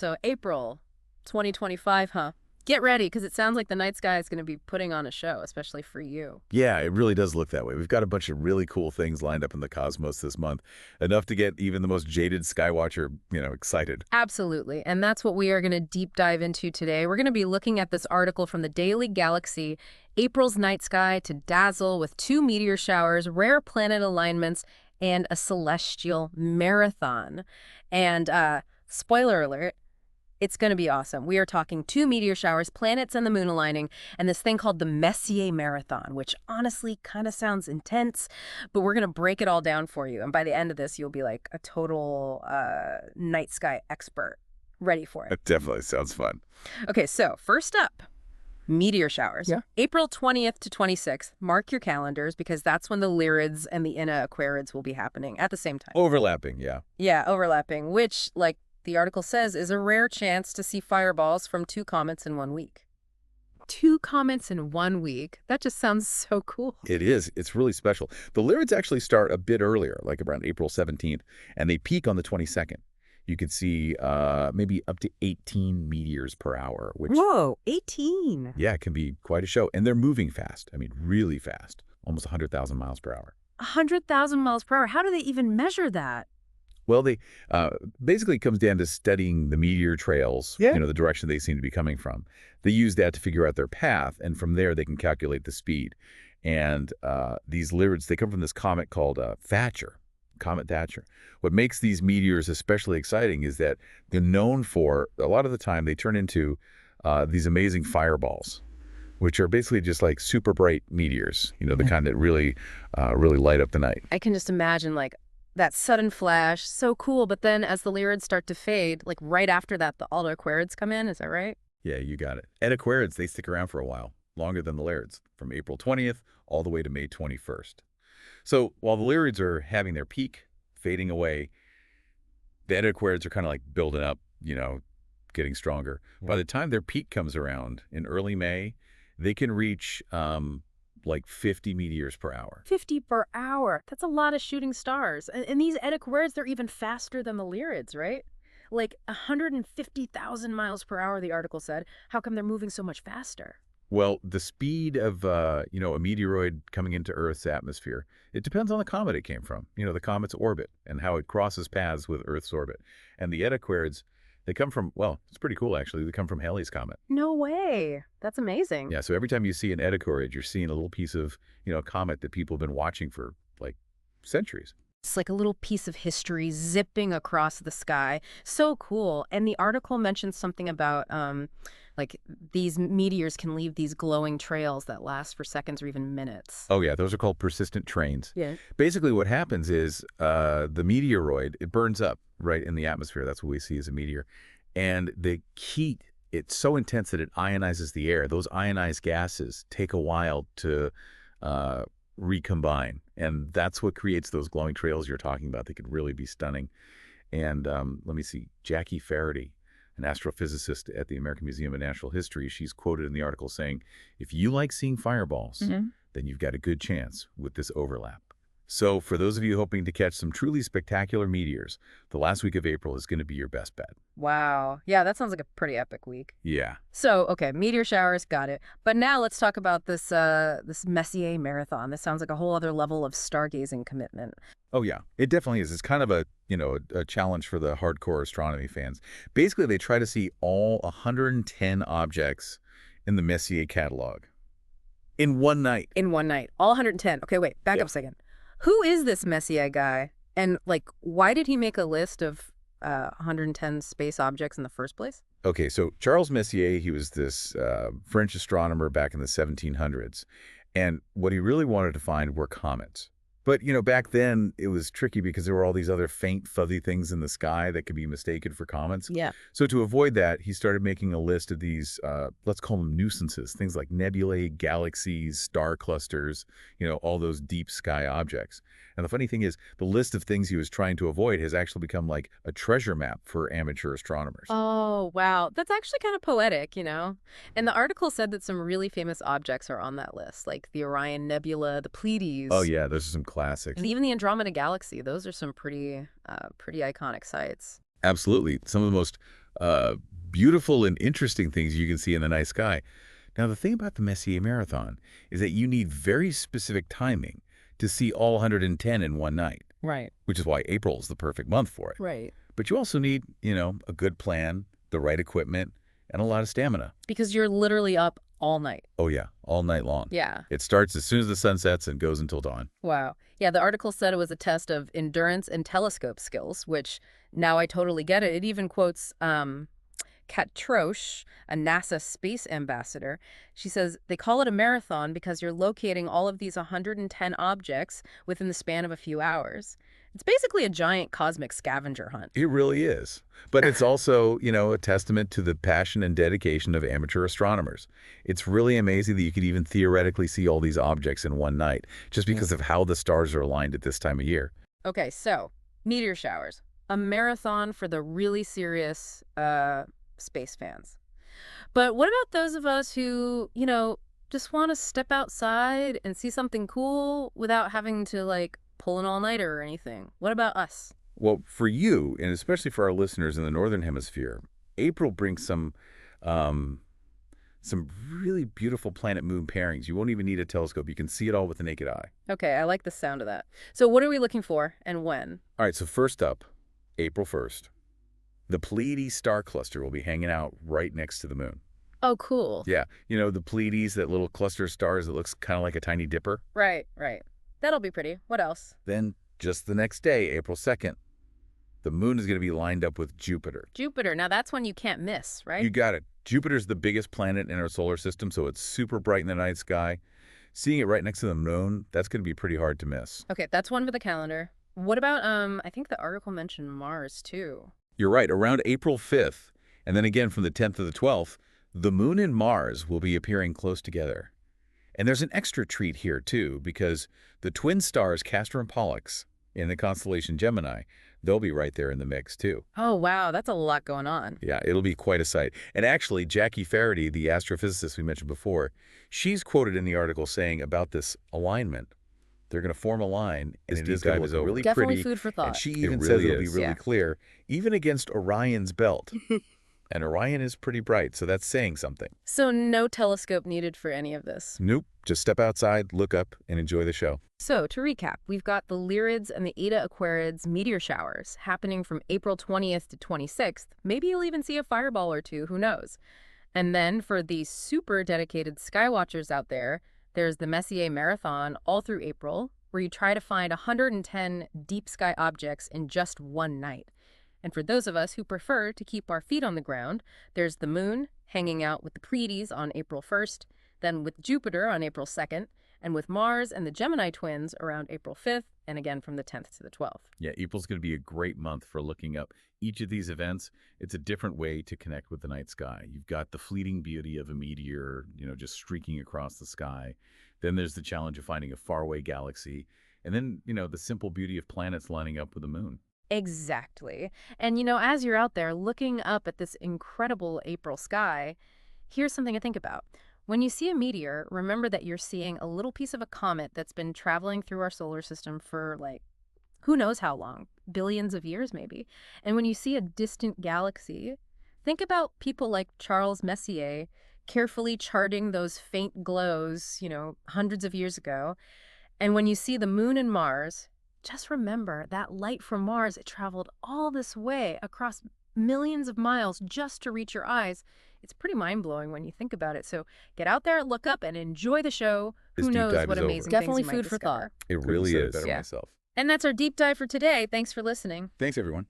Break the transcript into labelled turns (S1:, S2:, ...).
S1: So April 2025, huh? Get ready, because it sounds like the night sky is going to be putting on a show, especially for you.
S2: Yeah, it really does look that way. We've got a bunch of really cool things lined up in the cosmos this month, enough to get even the most jaded skywatcher, excited.
S1: Absolutely. And that's what we are going to deep dive into today. We're going to be looking at this article from the Daily Galaxy, April's night sky to dazzle with 2 meteor showers, rare planet alignments, and a celestial marathon. And spoiler alert, it's going to be awesome. We are talking 2 meteor showers, planets and the moon aligning, and this thing called the Messier marathon, which honestly kind of sounds intense, but we're going to break it all down for you. And by the end of this, you'll be like a total night sky expert. Ready for it.
S2: That definitely sounds fun.
S1: Okay, so first up, meteor showers.
S2: Yeah.
S1: April 20th to 26th. Mark your calendars because that's when the Lyrids and the Eta Aquarids will be happening at the same time.
S2: Overlapping, yeah.
S1: Yeah, overlapping, which, like the article says, is a rare chance to see fireballs from 2 comets in 1 week. 2 comets in 1 week? That just sounds so cool.
S2: It is. It's really special. The Lyrids actually start a bit earlier, like around April 17th, and they peak on the 22nd. You could see maybe up to 18 meteors per hour, which...
S1: Whoa, 18!
S2: Yeah, it can be quite a show. And they're moving fast. I mean, really fast. Almost 100,000 miles per hour.
S1: 100,000 miles per hour? How do they even measure that?
S2: Well, they basically comes down to studying the meteor trails, the direction they seem to be coming from. They use that to figure out their path, and from there they can calculate the speed. And these Lyrids, they come from this comet called Thatcher, Comet Thatcher. What makes these meteors especially exciting is that they're known for, a lot of the time, they turn into these amazing fireballs, which are basically just like super bright meteors, the kind that really light up the night.
S1: I can just imagine, like, that sudden flash, so cool, but then as the Lyrids start to fade, like right after that, the Eta Aquarids come in, is that right?
S2: Yeah, you got it. Eta Aquarids, they stick around for a while, longer than the Lyrids, from April 20th all the way to May 21st. So while the Lyrids are having their peak, fading away, the Eta Aquarids are kind of like building up, getting stronger. Yeah. By the time their peak comes around in early May, they can reach like 50 meteors per hour.
S1: 50 per hour. That's a lot of shooting stars. And these Eta Aquarids, they're even faster than the Lyrids, right? Like 150,000 miles per hour, the article said. How come they're moving so much faster?
S2: Well, the speed of, a meteoroid coming into Earth's atmosphere, it depends on the comet it came from, the comet's orbit and how it crosses paths with Earth's orbit. And the Eta Aquarids, they come from, well, it's pretty cool, actually. They come from Halley's Comet.
S1: No way. That's amazing.
S2: Yeah, so every time you see an Eta Aquarid, you're seeing a little piece of, comet that people have been watching for, like, centuries.
S1: It's like a little piece of history zipping across the sky. So cool. And the article mentions something about, like, these meteors can leave these glowing trails that last for seconds or even minutes.
S2: Oh, yeah. Those are called persistent trains.
S1: Yeah.
S2: Basically, what happens is the meteoroid, it burns up right in the atmosphere. That's what we see as a meteor. And the heat, it's so intense that it ionizes the air. Those ionized gases take a while to recombine. And that's what creates those glowing trails you're talking about. They could really be stunning. And let me see, Jackie Faraday, an astrophysicist at the American Museum of Natural History, she's quoted in the article saying, if you like seeing fireballs, then you've got a good chance with this overlap. So for those of you hoping to catch some truly spectacular meteors, the last week of April is going to be your best bet.
S1: Wow. Yeah, that sounds like a pretty epic week.
S2: Yeah.
S1: So, okay, meteor showers, got it. But now let's talk about this this Messier marathon. This sounds like a whole other level of stargazing commitment.
S2: Oh, yeah. It definitely is. It's kind of a challenge for the hardcore astronomy fans. Basically, they try to see all 110 objects in the Messier catalog in one night.
S1: In one night. All 110. Okay, wait, back up a second. Who is this Messier guy? And, like, why did he make a list of 110 space objects in the first place?
S2: Okay, so Charles Messier, he was this French astronomer back in the 1700s. And what he really wanted to find were comets. But, back then it was tricky because there were all these other faint, fuzzy things in the sky that could be mistaken for comets.
S1: Yeah.
S2: So to avoid that, he started making a list of these, let's call them nuisances, things like nebulae, galaxies, star clusters, all those deep sky objects. And the funny thing is, the list of things he was trying to avoid has actually become like a treasure map for amateur astronomers.
S1: Oh, wow. That's actually kind of poetic, And the article said that some really famous objects are on that list, like the Orion Nebula, the Pleiades.
S2: Oh, yeah, those are some classics.
S1: And even the Andromeda Galaxy. Those are some pretty iconic sites.
S2: Absolutely. Some of the most uh, beautiful and interesting things you can see in the night sky. Now, the thing about the Messier Marathon is that you need very specific timing to see all 110 in one night,
S1: Right.
S2: which is why April is the perfect month for it.
S1: Right.
S2: But you also need, a good plan, the right equipment, and a lot of stamina.
S1: Because you're literally up all night.
S2: Oh, yeah, all night long.
S1: Yeah.
S2: It starts as soon as the sun sets and goes until dawn.
S1: Wow. Yeah, the article said it was a test of endurance and telescope skills, which now I totally get it. It even quotes Kat Troche, a NASA space ambassador. She says they call it a marathon because you're locating all of these 110 objects within the span of a few hours. It's basically a giant cosmic scavenger hunt.
S2: It really is. But it's also, a testament to the passion and dedication of amateur astronomers. It's really amazing that you could even theoretically see all these objects in one night, just because of how the stars are aligned at this time of year.
S1: Okay, so meteor showers. A marathon for the really serious space fans. But what about those of us who, just want to step outside and see something cool without having to, pull an all-nighter or anything? What about us?
S2: Well, for you, and especially for our listeners in the Northern Hemisphere, April brings some really beautiful planet-moon pairings. You won't even need a telescope. You can see it all with the naked eye.
S1: Okay, I like the sound of that. So what are we looking for and when?
S2: All right, so first up, April 1st. The Pleiades star cluster will be hanging out right next to the moon.
S1: Oh, cool.
S2: Yeah, the Pleiades, that little cluster of stars that looks kind of like a tiny dipper.
S1: Right. That'll be pretty. What else?
S2: Then, just the next day, April 2nd, the moon is going to be lined up with Jupiter.
S1: Jupiter. Now, that's one you can't miss, right?
S2: You got it. Jupiter's the biggest planet in our solar system, so it's super bright in the night sky. Seeing it right next to the moon, that's going to be pretty hard to miss.
S1: Okay, that's one for the calendar. What about, I think the article mentioned Mars, too.
S2: You're right. Around April 5th, and then again from the 10th to the 12th, the moon and Mars will be appearing close together. And there's an extra treat here, too, because the twin stars Castor and Pollux in the constellation Gemini, they'll be right there in the mix, too.
S1: Oh, wow, that's a lot going on.
S2: Yeah, it'll be quite a sight. And actually, Jackie Faraday, the astrophysicist we mentioned before, she's quoted in the article saying about this alignment, they're going to form a line, and it is going to look really
S1: Definitely
S2: pretty.
S1: food for thought.
S2: And she even says it'll be really clear, even against Orion's belt. And Orion is pretty bright, so that's saying something.
S1: So no telescope needed for any of this.
S2: Nope. Just step outside, look up, and enjoy the show.
S1: So to recap, we've got the Lyrids and the Eta Aquarids meteor showers happening from April 20th to 26th. Maybe you'll even see a fireball or two, who knows? And then for the super dedicated skywatchers out there, there's the Messier Marathon all through April, where you try to find 110 deep sky objects in just one night. And for those of us who prefer to keep our feet on the ground, there's the moon hanging out with the Pleiades on April 1st, then with Jupiter on April 2nd, and with Mars and the Gemini twins around April 5th, and again from the 10th to the 12th.
S2: Yeah, April's going to be a great month for looking up each of these events. It's a different way to connect with the night sky. You've got the fleeting beauty of a meteor, just streaking across the sky. Then there's the challenge of finding a faraway galaxy. And then, the simple beauty of planets lining up with the moon.
S1: Exactly. And, as you're out there looking up at this incredible April sky, here's something to think about. When you see a meteor, remember that you're seeing a little piece of a comet that's been traveling through our solar system for, who knows how long, billions of years maybe. And when you see a distant galaxy, think about people like Charles Messier carefully charting those faint glows, hundreds of years ago. And when you see the moon and Mars, just remember that light from Mars, it traveled all this way across millions of miles just to reach your eyes. It's pretty mind-blowing when you think about it. So get out there, look up, and enjoy the show. Who knows what amazing things Definitely
S2: you
S1: food for thought.
S2: It really is. And
S1: that's our deep dive for today. Thanks for listening.
S2: Thanks, everyone.